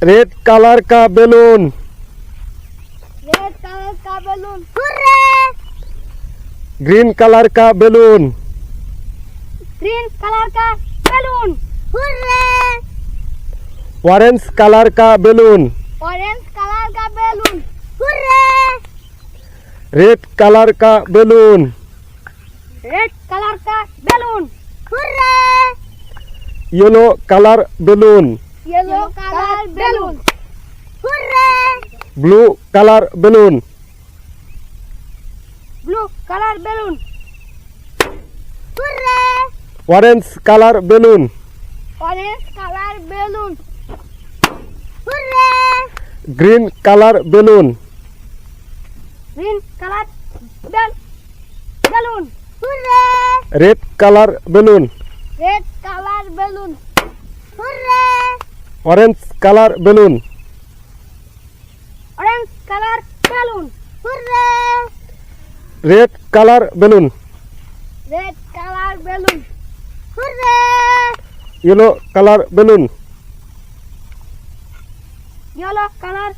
Red colour का balloon. Red colour का balloon. Hurray! Green colour का बैलून। ग्रीन कलर का बैलून। हुर्रे! ऑरेंज कलर का balloon. Orange colour का balloon. Hurray! Red colour का balloon. Red colour का balloon. Hurray! Yellow colour balloon. Yellow colour balloon. Hurray! Blue colour balloon. Blue colour balloon. Hurray! Orange colour balloon. Orange colour balloon. Hurray! Green colour balloon. Green colour balloon. Hurray! Red colour balloon. Red colour balloon. Hurray! Orange colour balloon. Orange colour balloon. Hurray! Red colour balloon. Red colour balloon. Hurray! Yellow colour balloon. Yellow colour